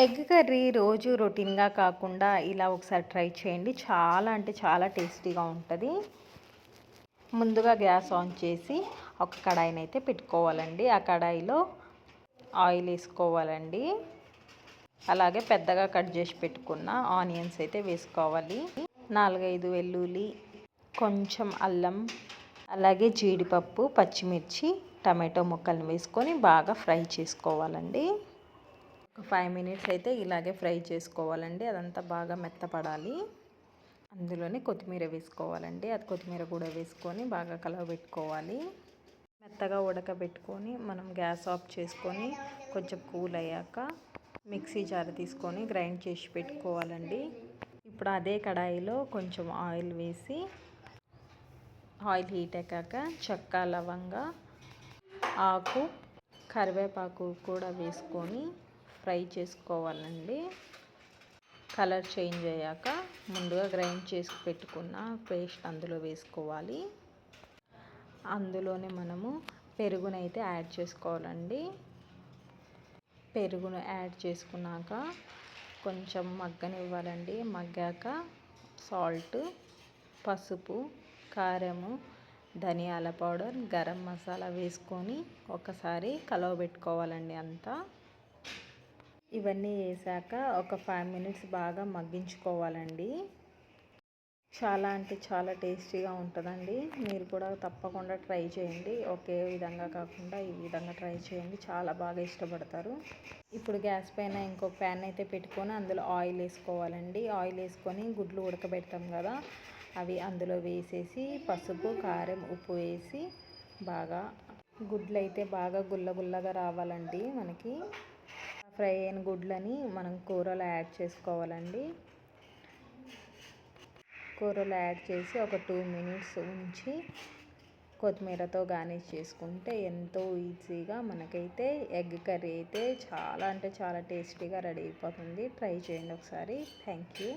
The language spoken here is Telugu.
ఎగ్ కర్రీ రోజు రొటీన్‌గా కాకుండా ఇలా ఒకసారి ట్రై చేయండి. చాలా అంటే చాలా టేస్టీగా ఉంటది. ముందుగా గ్యాస్ ఆన్ చేసి ఒక కడాయినైతే పెట్టుకోవాలండి. ఆ కడాయిలో ఆయిల్ వేసుకోవాలండి. అలాగే పెద్దగా కట్ చేసి పెట్టుకున్న ఆనియన్స్ అయితే వేసుకోవాలి. 4, 5 వెల్లుల్లి, కొంచెం అల్లం, అలాగే జీడిపప్పు, పచ్చిమిర్చి, టమాటో ముక్కలను వేసుకొని బాగా ఫ్రై చేసుకోవాలండి. ఒక 5 మినిట్స్ అయితే ఇలాగే ఫ్రై చేసుకోవాలండి. అదంతా బాగా మెత్తపడాలి. అందులోనే కొత్తిమీర వేసుకోవాలండి. అది కొత్తిమీర కూడా వేసుకొని బాగా కలవబెట్టుకోవాలి. మెత్తగా ఉడకబెట్టుకొని మనం గ్యాస్ ఆఫ్ చేసుకొని కొంచెం కూల్ అయ్యాక మిక్సీ జార్ తీసుకొని గ్రైండ్ చేసి పెట్టుకోవాలండి. ఇప్పుడు అదే కడాయిలో కొంచెం ఆయిల్ వేసి ఆయిల్ హీట్ ఎక్కాక చెక్క, లవంగ, ఆకు, కరివేపాకు కూడా వేసుకొని ఫ్రై చేసుకోవాలండి. కలర్ చేంజ్ అయ్యాక ముందుగా గ్రైండ్ చేసి పెట్టుకున్న పేస్ట్ అందులో వేసుకోవాలి. అందులోనే మనము పెరుగునైతే యాడ్ చేసుకోవాలండి. పెరుగును యాడ్ చేసుకున్నాక కొంచెం మగ్గనివ్వాలండి. మగ్గాక సాల్ట్, పసుపు, కారము, ధనియాల పౌడర్, గరం మసాలా వేసుకొని ఒకసారి కలవబెట్టుకోవాలండి అంతా. ఇవన్నీ వేసాక ఒక 5 మినిట్స్ బాగా మగ్గించుకోవాలండి. చాలా అంటే చాలా టేస్టీగా ఉంటుందండి. మీరు కూడా తప్పకుండా ట్రై చేయండి. ఒకే విధంగా కాకుండా ఈ విధంగా ట్రై చేయండి. చాలా బాగా ఇష్టపడతారు. ఇప్పుడు గ్యాస్ పైన ఇంకో ప్యాన్ అయితే పెట్టుకొని అందులో ఆయిల్ వేసుకోవాలండి. ఆయిల్ వేసుకొని గుడ్లు ఉడకబెడతాం కదా, అవి అందులో వేసేసి పసుపు, కారం, ఉప్పు వేసి బాగా గుడ్లు అయితే బాగా గుల్లగా రావాలండి. మనకి ఫ్రై అయిన గుడ్లని మనం కూరలో యాడ్ చేసుకోవాలండి. కూరలో యాడ్ చేసి ఒక 2 మినిట్స్ ఉంచి కొత్తిమీరతో గార్నిష్ చేసుకుంటే ఎంతో ఈజీగా మనకైతే ఎగ్ కర్రీ అయితే చాలా అంటే చాలా టేస్టీగా రెడీ అయిపోతుంది. ట్రై చేయండి ఒకసారి. Thank you.